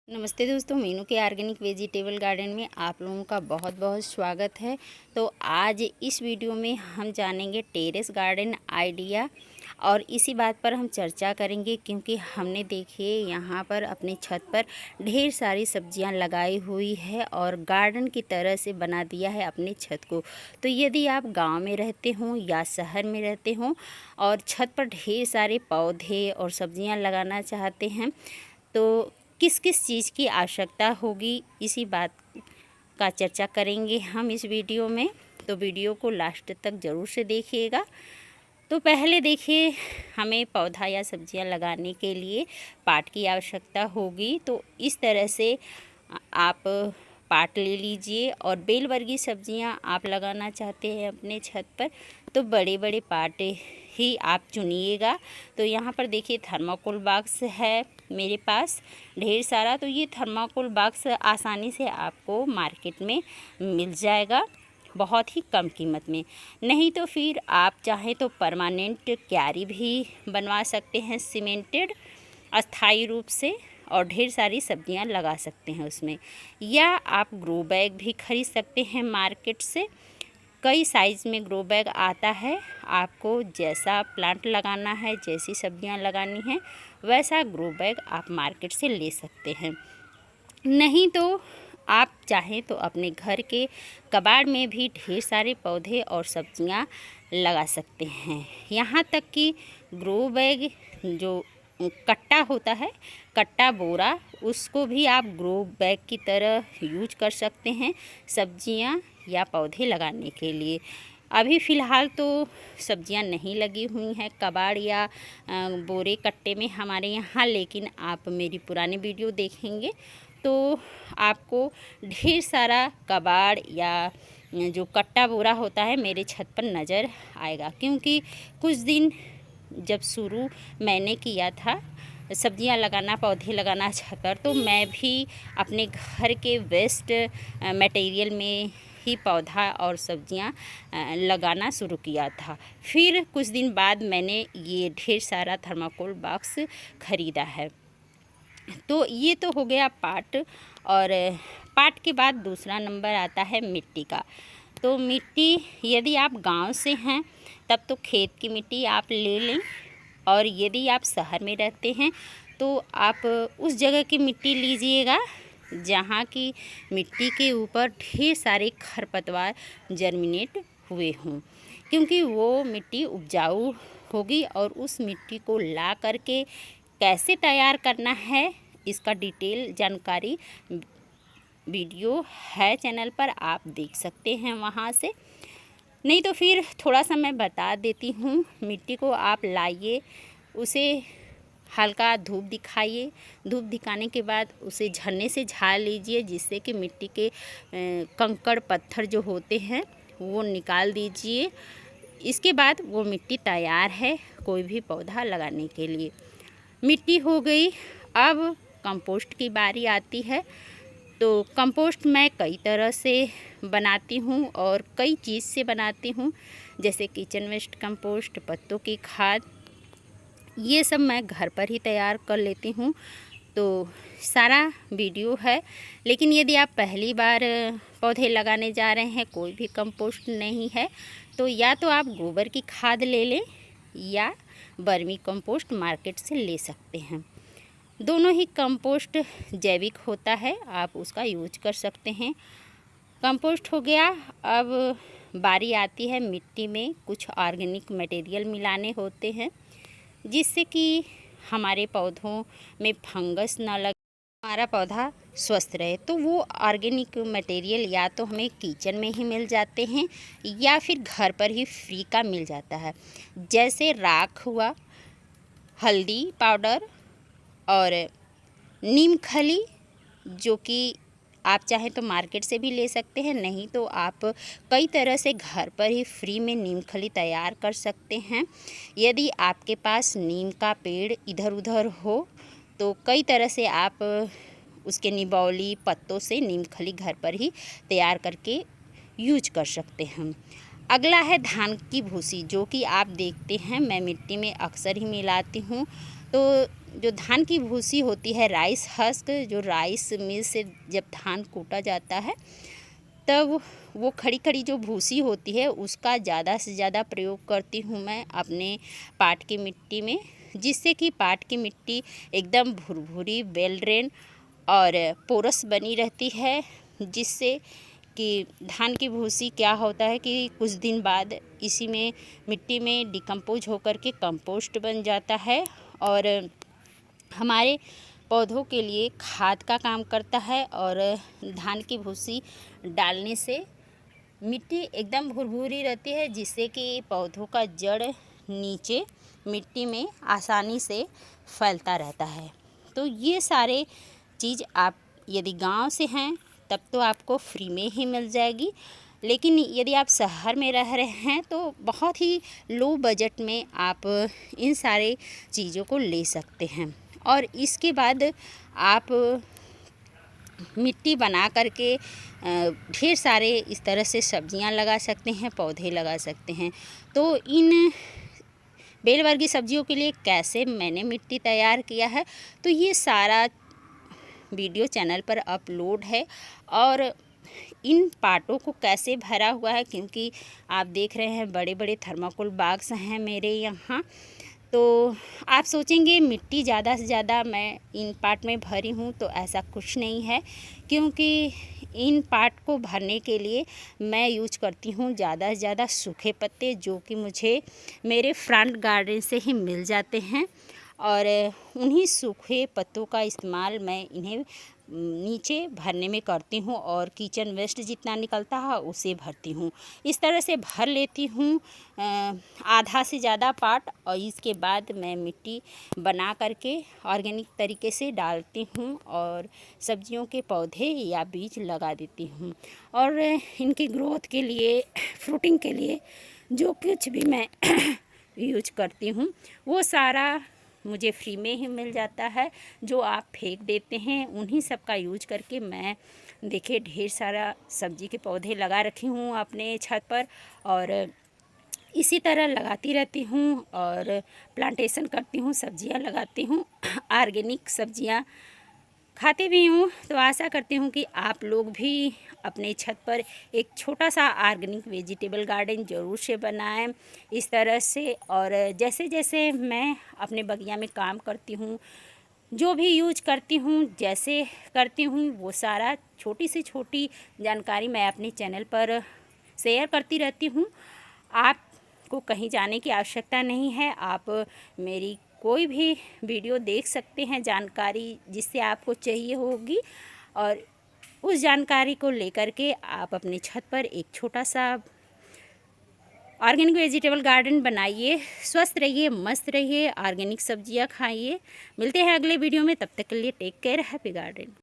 नमस्ते दोस्तों, मीनू के ऑर्गेनिक वेजिटेबल गार्डन में आप लोगों का बहुत बहुत स्वागत है। तो आज इस वीडियो में हम जानेंगे टेरेस गार्डन आइडिया और इसी बात पर हम चर्चा करेंगे क्योंकि हमने देखिए यहाँ पर अपनी छत पर ढेर सारी सब्जियां लगाई हुई है और गार्डन की तरह से बना दिया है अपनी छत को। तो यदि आप गांव में रहते हों या शहर में रहते हों और छत पर ढेर सारे पौधे और सब्जियाँ लगाना चाहते हैं तो किस किस चीज़ की आवश्यकता होगी, इसी बात का चर्चा करेंगे हम इस वीडियो में। तो वीडियो को लास्ट तक ज़रूर से देखिएगा। तो पहले देखिए, हमें पौधा या सब्जियां लगाने के लिए पाट की आवश्यकता होगी। तो इस तरह से आप पाट ले लीजिए और बेल वर्गीय सब्जियां आप लगाना चाहते हैं अपने छत पर तो बड़े बड़े पाट ही आप चुनिएगा। तो यहाँ पर देखिए थर्माकोल बॉक्स है मेरे पास ढेर सारा। तो ये थर्माकोल बॉक्स आसानी से आपको मार्केट में मिल जाएगा बहुत ही कम कीमत में। नहीं तो फिर आप चाहें तो परमानेंट क्यारी भी बनवा सकते हैं सीमेंटेड अस्थाई रूप से और ढेर सारी सब्जियां लगा सकते हैं उसमें। या आप ग्रो बैग भी खरीद सकते हैं मार्केट से। कई साइज़ में ग्रो बैग आता है, आपको जैसा प्लांट लगाना है, जैसी सब्जियां लगानी हैं वैसा ग्रो बैग आप मार्केट से ले सकते हैं। नहीं तो आप चाहें तो अपने घर के कबाड़ में भी ढेर सारे पौधे और सब्जियां लगा सकते हैं। यहाँ तक कि ग्रो बैग जो कट्टा होता है, कट्टा बोरा, उसको भी आप ग्रो बैग की तरह यूज कर सकते हैं सब्जियां या पौधे लगाने के लिए। अभी फ़िलहाल तो सब्जियां नहीं लगी हुई हैं कबाड़ या बोरे कट्टे में हमारे यहाँ, लेकिन आप मेरी पुरानी वीडियो देखेंगे तो आपको ढेर सारा कबाड़ या जो कट्टा बोरा होता है मेरे छत पर नज़र आएगा। क्योंकि कुछ दिन जब शुरू मैंने किया था सब्जियां लगाना, पौधे लगाना छत पर, तो मैं भी अपने घर के वेस्ट मटेरियल में ही पौधा और सब्जियां लगाना शुरू किया था। फिर कुछ दिन बाद मैंने ये ढेर सारा थर्माकोल बॉक्स ख़रीदा है। तो ये तो हो गया पाट। और पाट के बाद दूसरा नंबर आता है मिट्टी का। तो मिट्टी यदि आप गांव से हैं तब तो खेत की मिट्टी आप ले लें, और यदि आप शहर में रहते हैं तो आप उस जगह की मिट्टी लीजिएगा जहाँ की मिट्टी के ऊपर ढेर सारे खरपतवार जर्मिनेट हुए हों, क्योंकि वो मिट्टी उपजाऊ होगी। और उस मिट्टी को ला करके कैसे तैयार करना है इसका डिटेल जानकारी वीडियो है चैनल पर, आप देख सकते हैं वहाँ से। नहीं तो फिर थोड़ा सा मैं बता देती हूँ। मिट्टी को आप लाइए, उसे हल्का धूप दिखाइए, धूप दिखाने के बाद उसे झरने से झाड़ लीजिए जिससे कि मिट्टी के कंकड़ पत्थर जो होते हैं वो निकाल दीजिए। इसके बाद वो मिट्टी तैयार है कोई भी पौधा लगाने के लिए। मिट्टी हो गई, अब कंपोस्ट की बारी आती है। तो कंपोस्ट मैं कई तरह से बनाती हूँ और कई चीज़ से बनाती हूँ, जैसे किचन वेस्ट कंपोस्ट, पत्तों की खाद, ये सब मैं घर पर ही तैयार कर लेती हूँ। तो सारा वीडियो है। लेकिन यदि आप पहली बार पौधे लगाने जा रहे हैं, कोई भी कंपोस्ट नहीं है, तो या तो आप गोबर की खाद ले लें या वर्मी कंपोस्ट मार्केट से ले सकते हैं। दोनों ही कंपोस्ट जैविक होता है, आप उसका यूज कर सकते हैं। कंपोस्ट हो गया। अब बारी आती है मिट्टी में कुछ ऑर्गेनिक मटेरियल मिलाने होते हैं जिससे कि हमारे पौधों में फंगस ना लगे, हमारा पौधा स्वस्थ रहे। तो वो ऑर्गेनिक मटेरियल या तो हमें किचन में ही मिल जाते हैं या फिर घर पर ही फ्री का मिल जाता है, जैसे राख हुआ, हल्दी पाउडर और नीम खली, जो कि आप चाहें तो मार्केट से भी ले सकते हैं। नहीं तो आप कई तरह से घर पर ही फ्री में नीम खली तैयार कर सकते हैं। यदि आपके पास नीम का पेड़ इधर उधर हो तो कई तरह से आप उसके निबौली पत्तों से नीम खली घर पर ही तैयार करके यूज कर सकते हैं। अगला है धान की भूसी, जो कि आप देखते हैं मैं मिट्टी में अक्सर ही मिलाती हूँ। तो जो धान की भूसी होती है, राइस हस्क, जो राइस मिल से जब धान कूटा जाता है तब वो खड़ी खड़ी जो भूसी होती है उसका ज़्यादा से ज़्यादा प्रयोग करती हूँ मैं अपने पाट की मिट्टी में, जिससे कि पाट की मिट्टी एकदम भुरभुरी, वेल ड्रेन और पोरस बनी रहती है, जिससे कि धान की भूसी क्या होता है कि कुछ दिन बाद इसी में मिट्टी में डिकम्पोज होकर के कंपोस्ट बन जाता है और हमारे पौधों के लिए खाद का काम करता है। और धान की भूसी डालने से मिट्टी एकदम भुरभुरी रहती है, जिससे कि पौधों का जड़ नीचे मिट्टी में आसानी से फैलता रहता है। तो ये सारे चीज़ आप यदि गांव से हैं तब तो आपको फ्री में ही मिल जाएगी, लेकिन यदि आप शहर में रह रहे हैं तो बहुत ही लो बजट में आप इन सारे चीज़ों को ले सकते हैं। और इसके बाद आप मिट्टी बना करके ढेर सारे इस तरह से सब्जियां लगा सकते हैं, पौधे लगा सकते हैं। तो इन बेलवर्गीय सब्जियों के लिए कैसे मैंने मिट्टी तैयार किया है, तो ये सारा वीडियो चैनल पर अपलोड है। और इन पाटों को कैसे भरा हुआ है, क्योंकि आप देख रहे हैं बड़े बड़े थर्माकोल बाग्स हैं मेरे यहाँ, तो आप सोचेंगे मिट्टी ज़्यादा से ज़्यादा मैं इन पाट में भरी हूँ, तो ऐसा कुछ नहीं है, क्योंकि इन पाट को भरने के लिए मैं यूज करती हूँ ज़्यादा से ज़्यादा सूखे पत्ते, जो कि मुझे मेरे फ्रंट गार्डन से ही मिल जाते हैं। और उन्हीं सूखे पत्तों का इस्तेमाल मैं इन्हें नीचे भरने में करती हूँ और किचन वेस्ट जितना निकलता है उसे भरती हूँ। इस तरह से भर लेती हूँ आधा से ज़्यादा पार्ट, और इसके बाद मैं मिट्टी बना करके ऑर्गेनिक तरीके से डालती हूँ और सब्जियों के पौधे या बीज लगा देती हूँ। और इनकी ग्रोथ के लिए, फ्रूटिंग के लिए जो कुछ भी मैं यूज करती हूँ वो सारा मुझे फ्री में ही मिल जाता है। जो आप फेंक देते हैं उन्हीं सब का यूज करके मैं देखिए ढेर सारा सब्जी के पौधे लगा रखी हूँ अपने छत पर, और इसी तरह लगाती रहती हूँ और प्लांटेशन करती हूँ, सब्जियाँ लगाती हूँ, ऑर्गेनिक सब्जियाँ खाती भी हूँ। तो आशा करती हूँ कि आप लोग भी अपने छत पर एक छोटा सा ऑर्गेनिक वेजिटेबल गार्डन ज़रूर से बनाएं इस तरह से। और जैसे जैसे मैं अपने बगिया में काम करती हूँ, जो भी यूज करती हूँ, जैसे करती हूँ, वो सारा छोटी से छोटी जानकारी मैं अपने चैनल पर शेयर करती रहती हूँ। आपको कहीं जाने की आवश्यकता नहीं है, आप मेरी कोई भी वीडियो देख सकते हैं, जानकारी जिससे आपको चाहिए होगी, और उस जानकारी को लेकर के आप अपने छत पर एक छोटा सा ऑर्गेनिक वेजिटेबल गार्डन बनाइए। स्वस्थ रहिए, मस्त रहिए, ऑर्गेनिक सब्जियां खाइए। मिलते हैं अगले वीडियो में, तब तक के लिए टेक केयर, हैप्पी गार्डन।